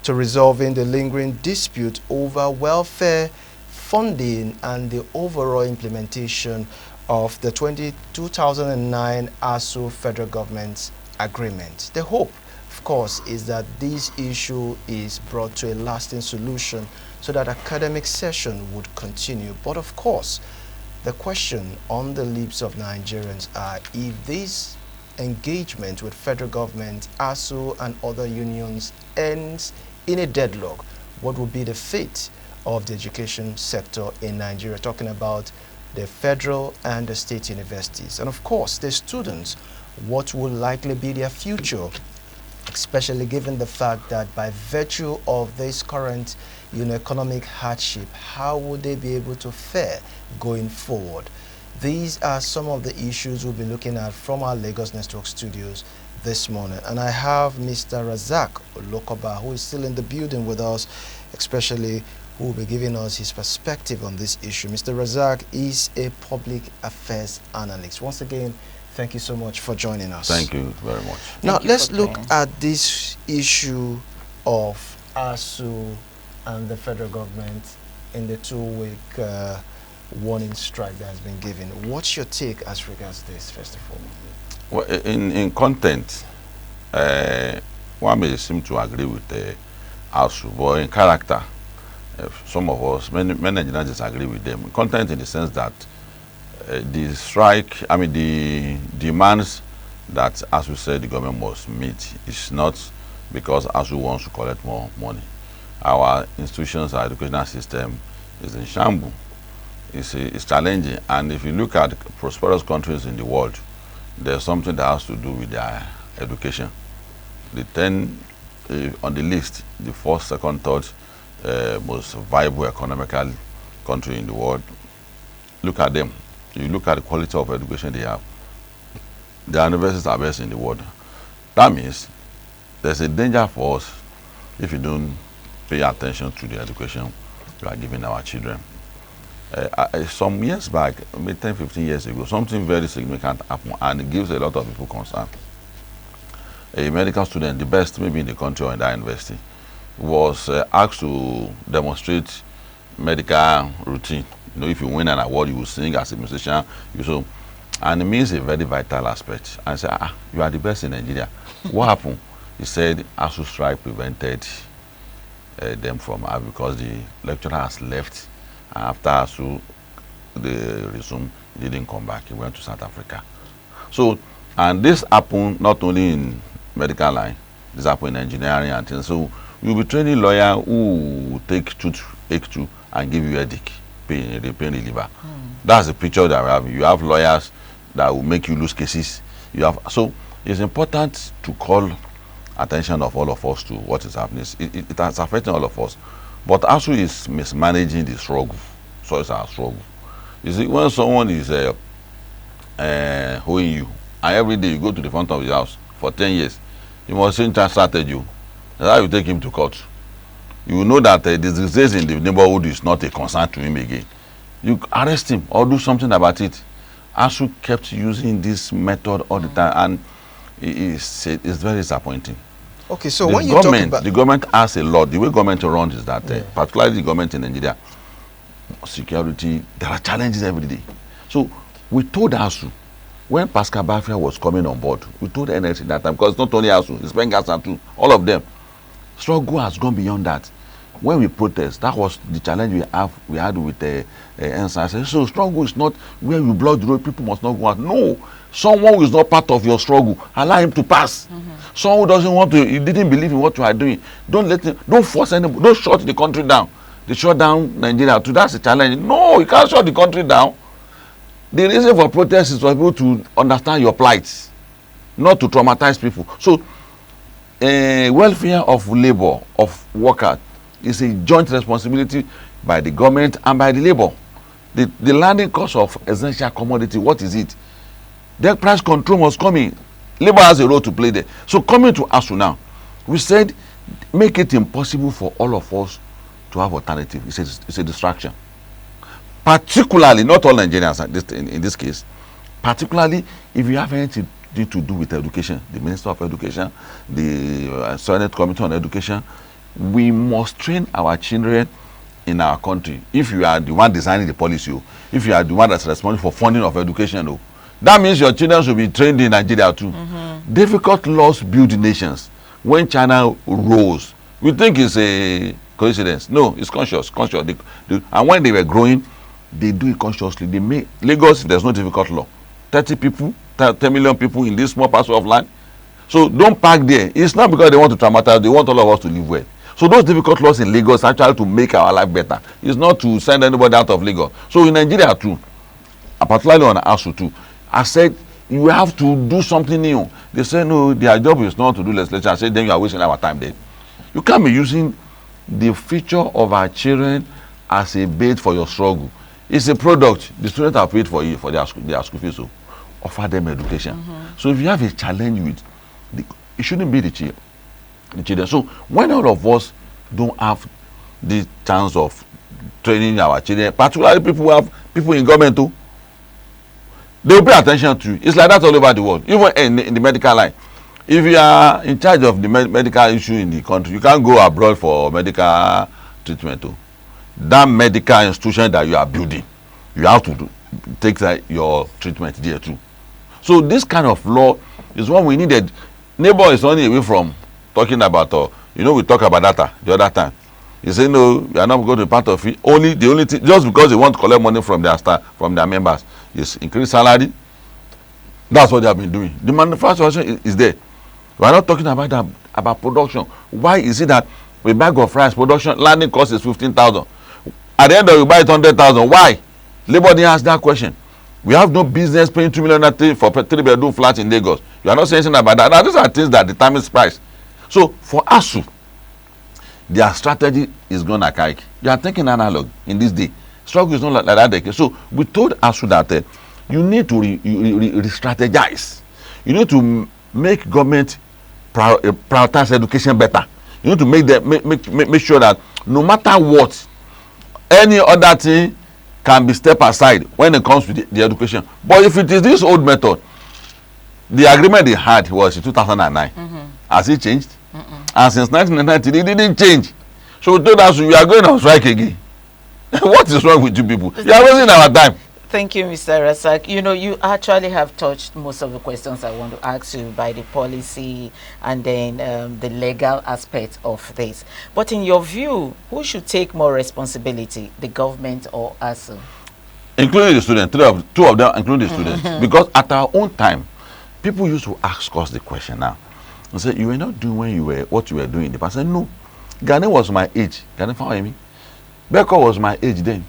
to resolving the lingering dispute over welfare funding and the overall implementation of the 2009 ASUU federal government's agreement. The hope, of course, is that this issue is brought to a lasting solution so that academic session would continue. But of course, the question on the lips of Nigerians are if this engagement with federal government, ASUU and other unions ends in a deadlock, what would be the fate of the education sector in Nigeria, talking about the federal and the state universities. And of course, the students, what will likely be their future, especially given the fact that by virtue of this current economic hardship, how would they be able to fare going forward? These are some of the issues we'll be looking at from our Lagos Network studios this morning. And I have Mr. Rasaq Olokoba, who is still in the building with us, especially who will be giving us his perspective on this issue. Mr. Rasaq is a public affairs analyst. Once again, thank you so much for joining us. Thank you very much. Now, let's look at this issue of ASUU and the federal government in the 2-week warning strike that has been given. What's your take as regards this, first of all? Well, in content, one may seem to agree with ASUU, but in character, some of us, many Nigerians disagree with them. Content in the sense that the strike, the demands that, as we said, the government must meet is not because ASUU wants to collect more money. Our institutions, our educational system is in shambles. It's challenging, and if you look at prosperous countries in the world, there's something that has to do with their education. The 10 on the list, the first, second, third most viable economical country in the world, look at them. You look at the quality of education they have. The universities are best in the world. That means there's a danger for us if you don't pay attention to the education you are giving our children. Some years back, maybe 10, 15 years ago, something very significant happened, and it gives a lot of people concern. A medical student, the best maybe in the country or in that university, was asked to demonstrate medical routine. If you win an award, you will sing as a musician. And it means a very vital aspect. And say, you are the best in Nigeria. What happened? He said ASUU strike prevented them from because the lecturer has left. And after ASUU, they resumed, he didn't come back. He went to South Africa. So, and this happened not only in medical line, this happened in engineering and things. So, you'll be training lawyer who will take H2 and give you a headache, pain reliever. That's the picture that we have. You have lawyers that will make you lose cases. So, it's important to call attention of all of us to what is happening. It has affected all of us. But ASUU is mismanaging the struggle. So it's our struggle. You see, when someone is owing you, and every day you go to the front of his house for 10 years, you must change that strategy. That's how you take him to court. You will know that the disease in the neighborhood is not a concern to him again. You arrest him or do something about it. ASUU kept using this method all the time, and it's very disappointing. Okay, so when you talk about the government has a lot. The way government runs is that, particularly the government in Nigeria, security, there are challenges every day. So we told ASUU, when Pascal Bafia was coming on board, we told NLC that time, because it's not only ASUU, it's Bengas too, all of them. Struggle has gone beyond that. When we protest, that was the challenge we had with the NSA. So struggle is not where you block the road, people must not go out. No, someone who is not part of your struggle, allow him to pass. Someone who doesn't want to, he didn't believe in what you are doing, don't force anybody, don't shut the country down. They shut down Nigeria too. That's a challenge. No, you can't shut the country down. The reason for protest is for people to understand your plight, not to traumatize people. So, welfare of labor, of workers, is a joint responsibility by the government and by the labor. The landing cost of essential commodity, what is it? Their price control must come in. Labor has a role to play there. So coming to ASUU now, we said make it impossible for all of us to have alternative. It's a distraction. Particularly, not all Nigerians in this case, particularly if you have anything to do with education, the Minister of Education, the Senate Committee on Education, we must train our children in our country. If you are the one designing the policy, if you are the one that's responsible for funding of education, that means your children should be trained in Nigeria too. Difficult laws build nations. When China rose, we think it's a coincidence. No, it's conscious. And when they were growing, they do it consciously. They make Lagos, there's no difficult law. 30 people, 10 million people in this small parcel of land. So don't park there. It's not because they want to traumatize, they want all of us to live well. So those difficult laws in Lagos actually to make our life better. It's not to send anybody out of Lagos. So in Nigeria too, particularly on ASUU too, I said you have to do something new. They say no, their job is not to do legislation. I said then you are wasting our time then. You can't be using the future of our children as a bait for your struggle. It's a product. The students have paid for it for their school fees, so offer them education. So if you have a challenge with, it shouldn't be the children. So when all of us don't have the chance of training our children, particularly people who have people in government too, they will pay attention to you. It's like that all over the world, even in the medical line. If you are in charge of the medical issue in the country, you can't go abroad for medical treatment too. That medical institution that you are building, you have to take your treatment there too. So this kind of law is what we needed. Neighbor is only away from talking about, we talk about data the other time. He said no, we are not going to be part of it. The only thing, just because they want to collect money from their staff, from their members, is increase salary. That's what they have been doing. The manufacturing is there. We are not talking about production. Why is it that a bag of rice production landing cost is 15,000? At the end of it, you buy it 100,000. Why? Labor didn't ask that question. We have no business paying 2 million for 3-bedroom flats in Lagos. You are not saying anything about that. Now, these are things that determine price. So for ASUU, their strategy is going to carry. You are thinking analog in this day. Struggle is not like that decade. So we told ASUU that you need to re-strategize. You need to make government prioritize education better. You need to make sure that no matter what, any other thing can be stepped aside when it comes to the education. But if it is this old method, the agreement they had was in 2009. Has it changed? And since 1990, it didn't change. So we told us we are going on strike again. What is wrong with you people? You are wasting our time. Thank you, Mr. Rasaq. You actually have touched most of the questions I want to ask you by the policy and then the legal aspect of this. But in your view, who should take more responsibility, the government or ASUU? Including the students, two of them including the students. Because at our own time, people used to ask us the question now. And say, you were not doing what you were doing in the past. I said, no. Ghana was my age. Ghana, follow me. Beko was my age then.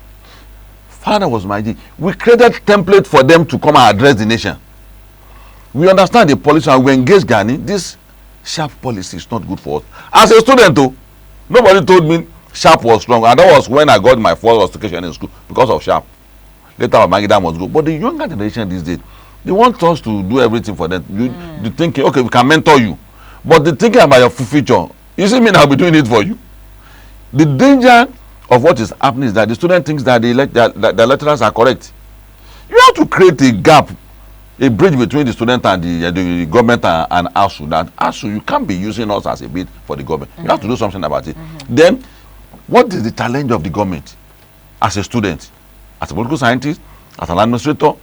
Father was my age. We created template for them to come and address the nation. We understand the policy and we engage Ghana. This sharp policy is not good for us. As a student though, nobody told me sharp was strong. And that was when I got my first education in school because of sharp. Later Magida must go. But the younger generation these days, they want us to do everything for them. You thinking, okay, we can mentor you. But the thinking about your future, you see me now be doing it for you. The danger of what is happening is that the student thinks that the lecturers are correct. You have to create a gap, a bridge between the student and the government and ASUU. That ASUU, you can't be using us as a bait for the government. You have to do something about it. Then, what is the challenge of the government as a student, as a political scientist, as an administrator?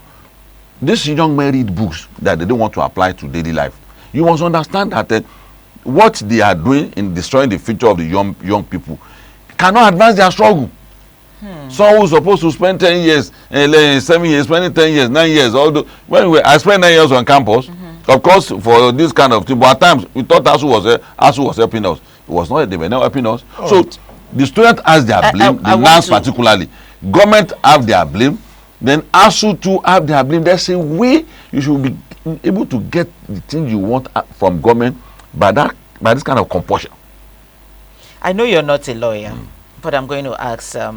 These young men read books that they don't want to apply to daily life. You must understand that what they are doing in destroying the future of the young people cannot advance their struggle. Someone who's supposed to spend 10 years, 7 years, spending 10 years, 9 years, I spent 9 years on campus, of course, for this kind of thing, but at times we thought ASUU was helping us. It was not, they were not helping us. So the student has their blame, the NANS particularly. Government have their blame, then ASUU too have their blame. There's a way you should be able to get the things you want from government by this kind of compulsion. I know you're not a lawyer, but I'm going to ask a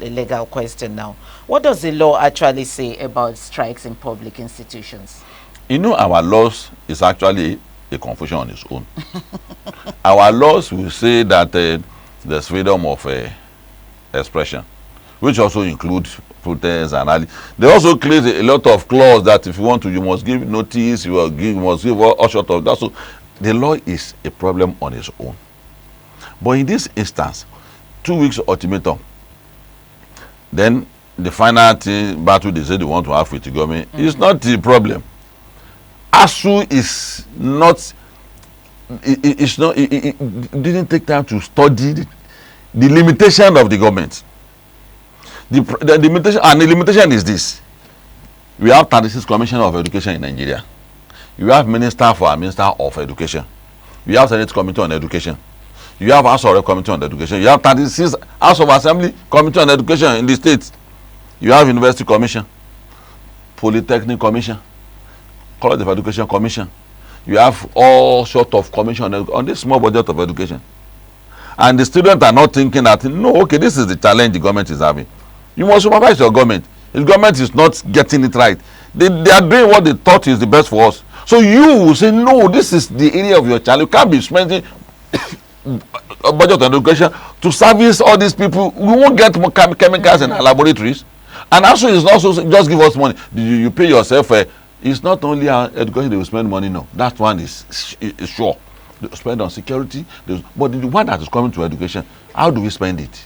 legal question now. What does the law actually say about strikes in public institutions? You know, our laws is actually a confusion on its own. Our laws will say that there's freedom of expression, which also includes protests and rally. They also create a lot of clause that if you want to, you must give notice, you must give all sort of that. So the law is a problem on its own. But in this instance, 2 weeks ultimatum, then the final battle they say they want to have with the government is not the problem. ASUU is not, it didn't take time to study the limitation of the government. The limitation, and the limitation is this: we have 36 Commissioner of Education in Nigeria. You have Minister of Education. You have Senate Committee on Education. You have House of Rep Committee on Education. You have 36 House of Assembly Committee on Education in the state. You have University Commission, Polytechnic Commission, College of Education Commission. You have all sorts of commission on this small budget of education. And the students are not thinking that, no, okay, this is the challenge the government is having. You must supervise your government. If government is not getting it right, they are doing what they thought is the best for us. So you will say, no, this is the area of your challenge. You can't be spending a budget on education to service all these people. We won't get more chemicals in our laboratories. And also, it's not so just give us money. You pay yourself. It's not only education they will spend money. No, that one is sure. They will spend on security. But the one that is coming to education, how do we spend it?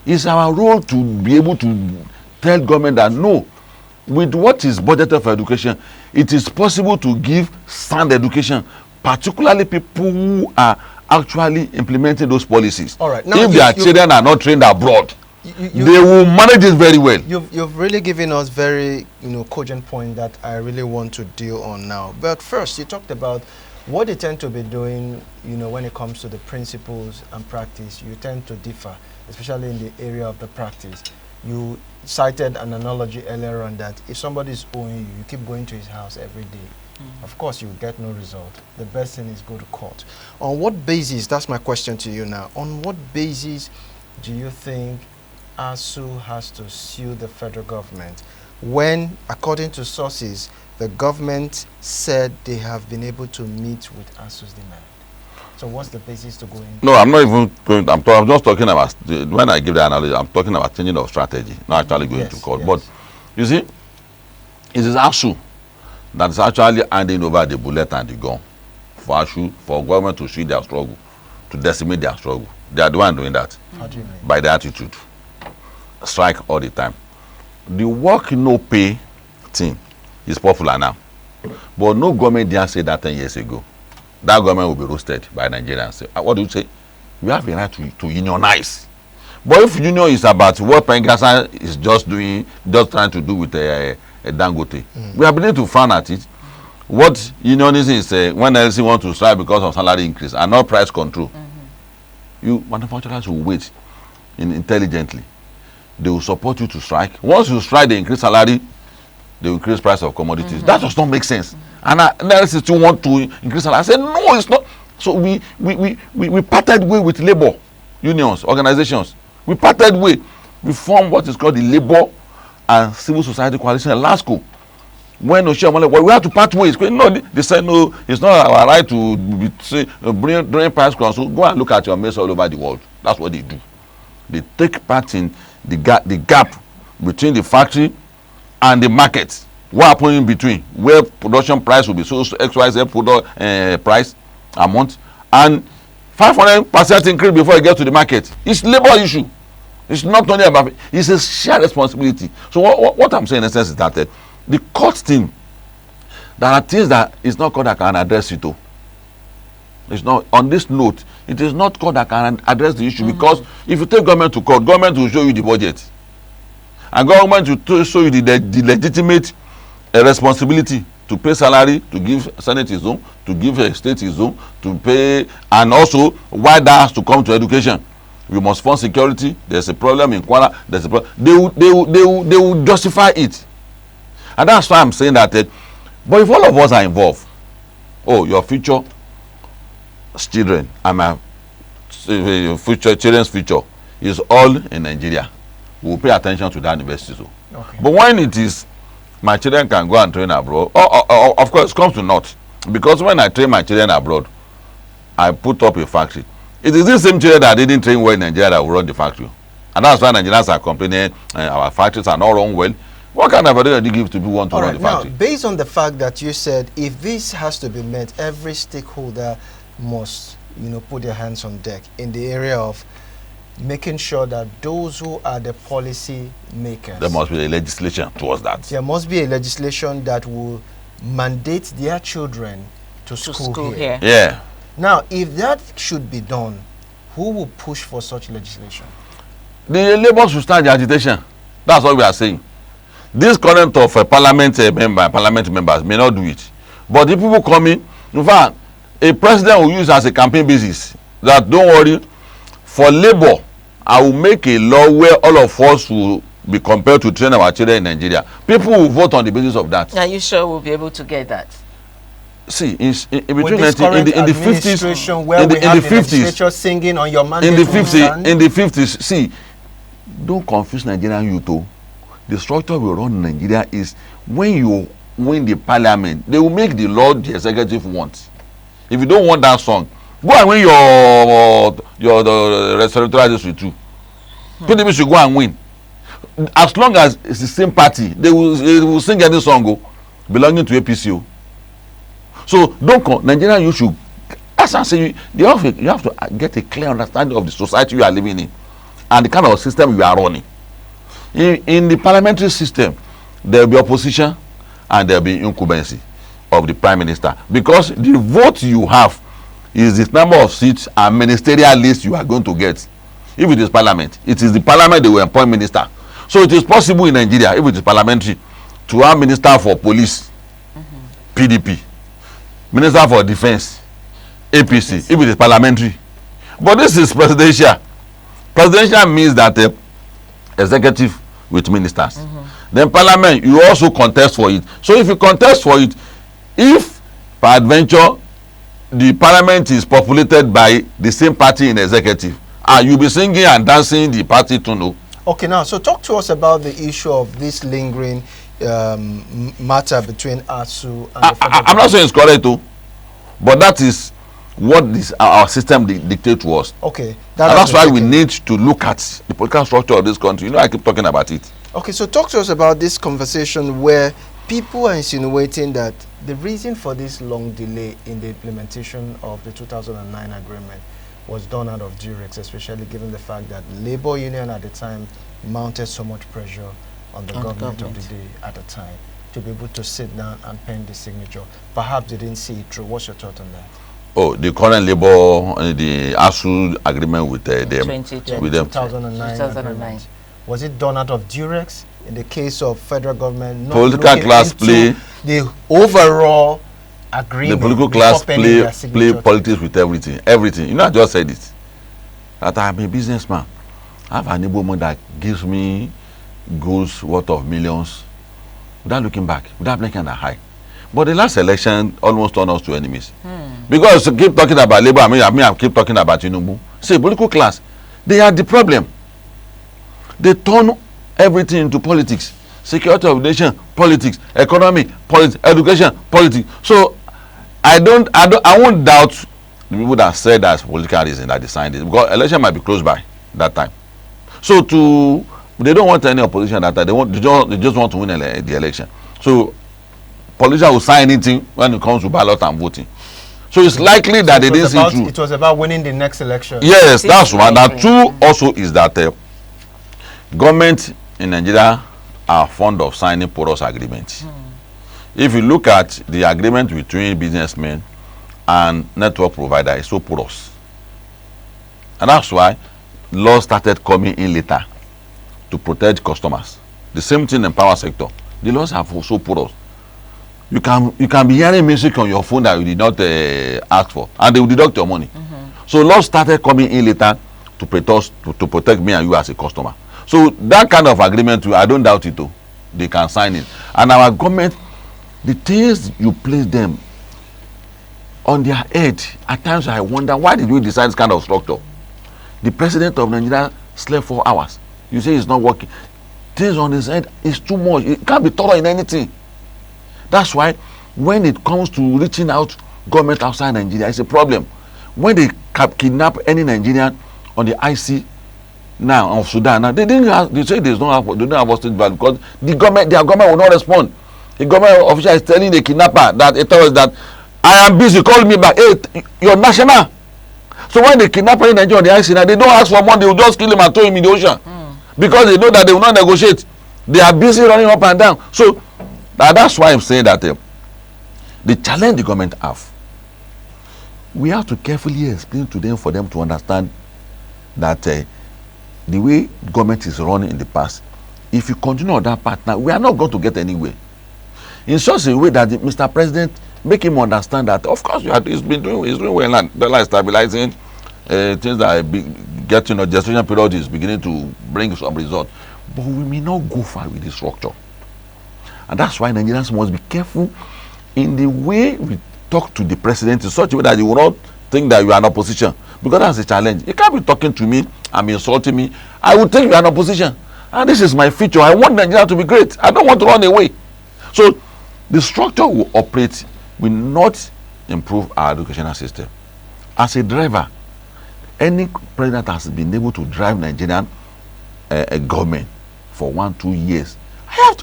It's our role to be able to tell government that no, with what is budgeted for education, it is possible to give sound education, particularly people who are actually implementing those policies. All right. Now, if their children are not trained abroad, they will manage it very well. You've really given us very cogent point that I really want to deal on now. But first, you talked about what they tend to be doing, when it comes to the principles and practice. You tend to differ, especially in the area of the practice. You cited an analogy earlier on that if somebody is owing you, you keep going to his house every day. Of course, you get no result. The best thing is go to court. On what basis, that's my question to you now, on what basis do you think ASUU has to sue the federal government when, according to sources, the government said they have been able to meet with ASUU's demand? So what's the basis to go in? No, I'm not even going. I'm just talking about when I give the analogy. I'm talking about changing of strategy, not actually going to court. Yes. But you see, it is ASUU that is actually handing over the bullet and the gun for ASUU, for government to see their struggle, to decimate their struggle. They are the one doing that. How do you mean? By the attitude, strike all the time. The work no pay thing is popular now, but no government didn't say that 10 years ago. That government will be roasted by Nigerians. What do you say? We have a right to unionize. But if union is about what Pengasa is just trying to do with a Dangote, we are beginning to frown at it. What unionism is when LC wants to strike because of salary increase and not price control. You manufacturers will wait intelligently. They will support you to strike. Once you strike, they increase salary, they will increase price of commodities. That does not make sense. And LC still want to increase salary. I said, no, it's not. So we parted way with labor unions, organizations. We parted way. We formed what is called the Labor and Civil Society Coalition in LASCO. When well, we have to part ways. No, they said no, it's not our right to bring price control. Go and look at your mates all over the world. That's what they do. They take part in the gap between the factory and the market. What happens in between, where production price will be so XYZ product price a month, and 500% increase before it gets to the market. It's labor issue. It's not only about it. It's a shared responsibility. So what I'm saying in essence is that the court thing, there are things that is not court that can address it. It's not on this note. It is not court that can address the issue because if you take government to court, government will show you the budget, and government will show you the legitimate responsibility to pay salary, to give Senate his own, to give a state his own, to pay, and also why that has to come to education. We must fund security. There's a problem in Kwara. There's a problem. They will justify it, and that's why I'm saying that. But if all of us are involved, your future children and my future children's future is all in Nigeria, we will pay attention to that university. Okay. But when it is my children can go and train abroad, of course it comes to naught, because when I train my children abroad, I put up a factory. It is the same children that didn't train well in Nigeria that will run the factory, and that's why Nigerians are complaining our factories are not run well. What kind of advice do you give to people who want to run the factory? Now, based on the fact that you said if this has to be met, every stakeholder must put their hands on deck in the area of making sure that those who are the policy makers, there must be a legislation towards that. There must be a legislation that will mandate their children to school here. Yeah. Now, if that should be done, who will push for such legislation? The Labour should start the agitation. That's what we are saying. This current of parliament members may not do it, but the people coming, in fact, a president will use as a campaign basis that, don't worry, for Labour, I will make a law where all of us will be compelled to train our children in Nigeria. People will vote on the basis of that. Are you sure we'll be able to get that? See, in between in the 50s, where in the 50s, singing on your mandate in the 50s, see, don't confuse Nigerian youth. Oh. The structure we run in Nigeria is when you win the parliament, they will make the law the executive wants. If you don't want that song, go and win your the restorative district too. PDP should go and win. As long as it's the same party, they will sing any song belonging to APCO. So don't Nigerian you should, as I say, you have to get a clear understanding of the society you are living in and the kind of system you are running. In the parliamentary system, there will be opposition and there will be incumbency of the prime minister, because the vote you have is the number of seats and ministerial list you are going to get. If it is parliament, it is the parliament they will appoint minister. So it is possible in Nigeria, if it is parliamentary, to have minister for police, PDP, minister for defense, APC, if it is parliamentary. But this is presidential. Presidential means that executive with ministers. Then parliament, you also contest for it. So if you contest for it, if peradventure the parliament is populated by the same party in executive, you'll be singing and dancing the party tune. Okay, now, so talk to us about the issue of this lingering matter between ASUU and the federal I'm not saying it's correct too, but that is what our system dictates to us. Okay. That's why we need to look at the political structure of this country. I keep talking about it. Okay, so talk to us about this conversation where people are insinuating that the reason for this long delay in the implementation of the 2009 agreement was done out of duress, especially given the fact that Labour Union at the time mounted so much pressure on the government of the day at the time to be able to sit down and pen the signature. Perhaps they didn't see it through. What's your thought on that? Oh, the current Labour, the ASUU agreement with them. With them. 2009. Was it done out of duress in the case of federal government? Political class play. The overall agreement. The political class play politics with everything. Everything. I just said it. That I'm a businessman. I have an neighborhood that gives me goods worth of millions without looking back, without making that high. But the last election almost turned us to enemies. Because to keep talking about Labour, I keep talking about Tinubu. See, political class, they are the problem. They turn everything into politics. Security of the nation, politics. Economy, politics. Education, politics. So I won't doubt the people that said that's political reason that they signed it, because election might be close by that time. So they don't want any opposition that time. They just want to win the election. So politicians will sign anything when it comes to ballot and voting. So it's likely that they didn't see through. It was about winning the next election. Yes, that's one. Now, two also is that government in Nigeria are fond of signing porous agreements. If you look at the agreement between businessmen and network provider, it's so porous. And that's why laws started coming in later to protect customers. The same thing in power sector. The laws are so porous. You can be hearing music on your phone that you did not ask for, and they will deduct your money. So laws started coming in later to protect me and you as a customer. So that kind of agreement, I don't doubt it. They can sign it. And our government, the things you place them on their head, at times I wonder, why did we decide this kind of structure? The president of Nigeria slept 4 hours. You say it's not working. Things on his head is too much. It can't be thorough in anything. That's why when it comes to reaching out government outside Nigeria, it's a problem. When they kidnap any Nigerian on the IC now of Sudan, now they say they don't have hostage value because their government will not respond. The government official is telling the kidnapper that it tells that I am busy, call me back. Hey, you're national. So when they kidnap any Nigerian on the IC now, they don't ask for money, they will just kill him and throw him in the ocean. Because they know that they will not negotiate. They are busy running up and down. So that's why I'm saying that the challenge the government have, we have to carefully explain to them for them to understand that the way government is running in the past, if you continue on that path now, we are not going to get anywhere. In such a way that Mr. President make him understand that, of course, he's doing well, and dollar is stabilizing, things that are getting a gestation period is beginning to bring some result. But we may not go far with this structure. And that's why Nigerians must be careful in the way we talk to the president in such a way that you will not think that you are in opposition. Because that's a challenge. You can't be talking to me and insulting me. I will think you are in opposition. And this is my future. I want Nigeria to be great. I don't want to run away. So the structure will operate, will not improve our educational system. As a driver, any president has been able to drive Nigerian government for 1-2 years.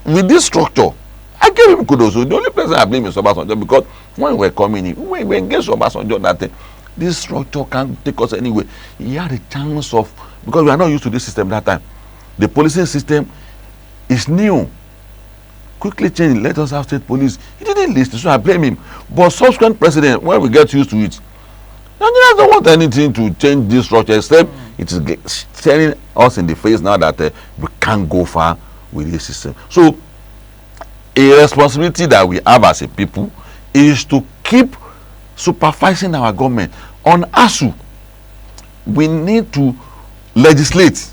With this structure, I gave him kudos. The only person I blame is Obasanjo, because when we were coming in, when we engaged Obasanjo that this structure can't take us anywhere. He had a chance of, because we are not used to this system that time. The policing system is new. Quickly change, let us have state police. He didn't listen, so I blame him. But subsequent president, when we get used to it, Nigerians don't want anything to change this structure, except it is staring us in the face now that we can't go far with this system. So a responsibility that we have as a people is to keep supervising our government. On ASUU, we need to legislate.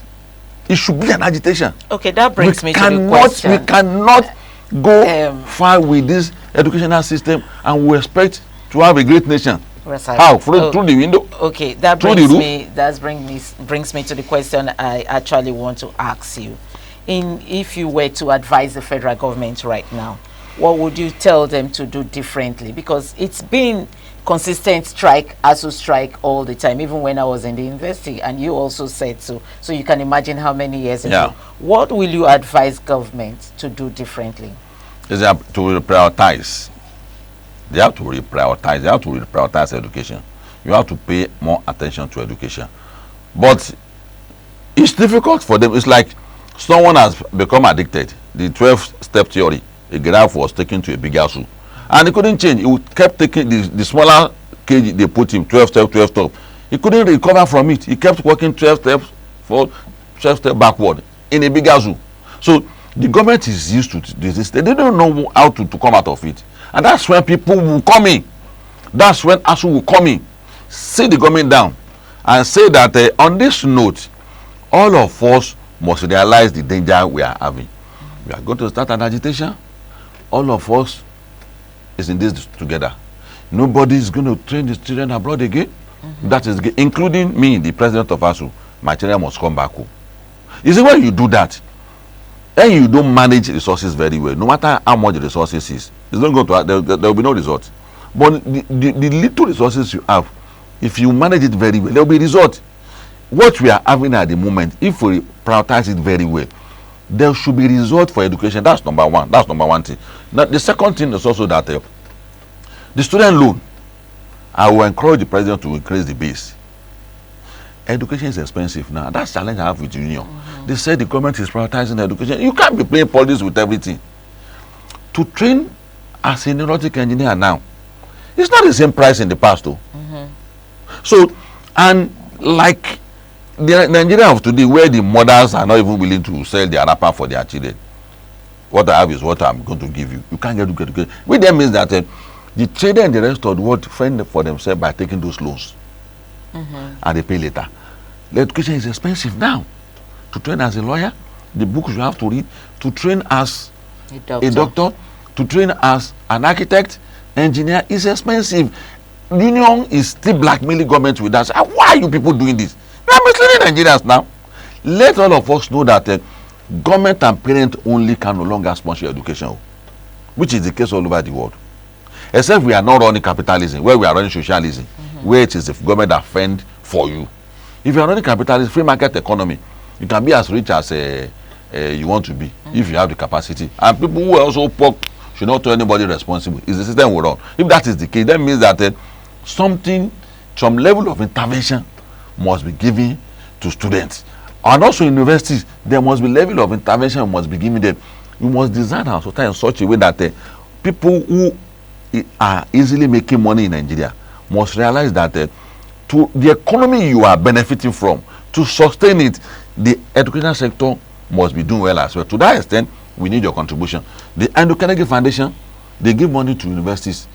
It should be an agitation. Okay, that brings me to the question. We cannot go far with this educational system, and we expect to have a great nation. Rasaq. How? Through the window? Okay, that brings me to the question I actually want to ask you. If you were to advise the federal government right now, what would you tell them to do differently? Because it's been consistent strike, ASUU strike all the time, even when I was in the university, and you also said so. So you can imagine how many years ago. Yeah. What will you advise government to do differently? Is to reprioritize. They have to reprioritize. They have to reprioritize education. You have to pay more attention to education. But it's difficult for them. It's like someone has become addicted. The 12-step theory, a giraffe was taken to a bigger zoo, and he couldn't change. He kept taking the smaller cage they put him, 12 step, 12 step. He couldn't recover from it. He kept walking 12 steps forward, 12 steps backward in a bigger zoo. So the government is used to this. They don't know how to come out of it. And that's when people will come in. That's when ASUU will come in, sit the government down, and say that on this note, all of us must realize the danger we are having. We are going to start an agitation. All of us is in this together. Nobody is going to train the children abroad again. That is, including me, the president of ASUU. My children must come back home. You see, when you do that, and you don't manage resources very well, no matter how much the resources is, it's not going to, there will be no result. But the little resources you have, if you manage it very well, there will be result. What we are having at the moment, if we prioritize it very well, there should be result for education. That's number one. That's number one thing. Now, the second thing is also that the student loan, I will encourage the president to increase the base. Education is expensive now. That's the challenge I have with the union. They say the government is prioritizing education. You can't be playing politics with everything. To train as a neurotic engineer now, it's not the same price in the past though. So, and like the Nigeria of today, where the mothers are not even willing to sell their wrapper for their children, what I have is what I'm going to give you. You can't get education. Which then means that the trader and the rest of the world fend for themselves by taking those loans, and they pay later. The education is expensive now. To train as a lawyer, the books you have to read, to train as a doctor, to train as an architect, engineer is expensive. The union is still blackmailing government with that. Why are you people doing this? We are misleading Nigerians now. Let all of us know that government and parent only can no longer sponsor education, which is the case all over the world. Except we are not running capitalism, where we are running socialism, where it is the government that fend for you. If you are running capitalism, free market economy, you can be as rich as you want to be if you have the capacity. And people who are also poor should not hold anybody responsible. It's the system we run. If that is the case, that means that something some level of intervention must be given to students. And also universities, there must be level of intervention must be given them. We must design our society in such a way that people who are easily making money in Nigeria must realize that to the economy you are benefiting from, to sustain it, the education sector must be doing well as well. To that extent, we need your contribution. The Andrew Carnegie Foundation, they give money to universities.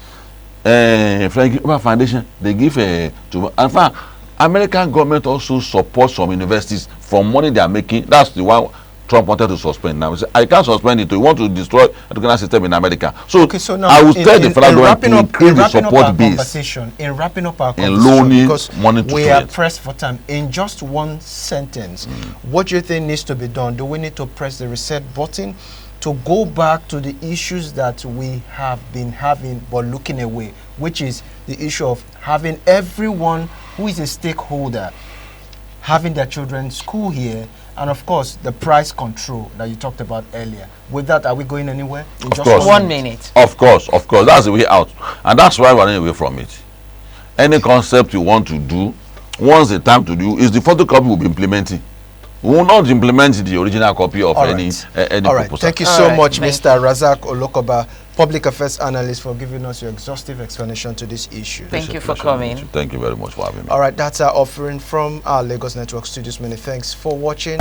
Frank Foundation, they give to. In fact, American government also supports some universities from money they are making. That's the one Trump wanted to suspend. Now, I can't suspend it. We want to destroy educational system in America. So, okay, so now I will tell the federal government to increase the support base. In wrapping up our conversation, conversation, because money to we are pressed for time. In just one sentence, what do you think needs to be done? Do we need to press the reset button to go back to the issues that we have been having but looking away, which is the issue of having everyone who is a stakeholder having their children school here, and of course the price control that you talked about earlier? With that, are we going anywhere? In of just course. 1 minute. Of course, that's the way out, and that's why we're running away from it. Any concept you want to do, once the time to do is the photocopy we'll be implementing. We will not implement the original copy of any proposal. Thank you so much, Mr. Rasaq Olokoba, Public Affairs Analyst, for giving us your exhaustive explanation to this issue. Thank you for coming. Thank you very much for having me. All right, that's our offering from our Lagos Network Studios. Many thanks for watching.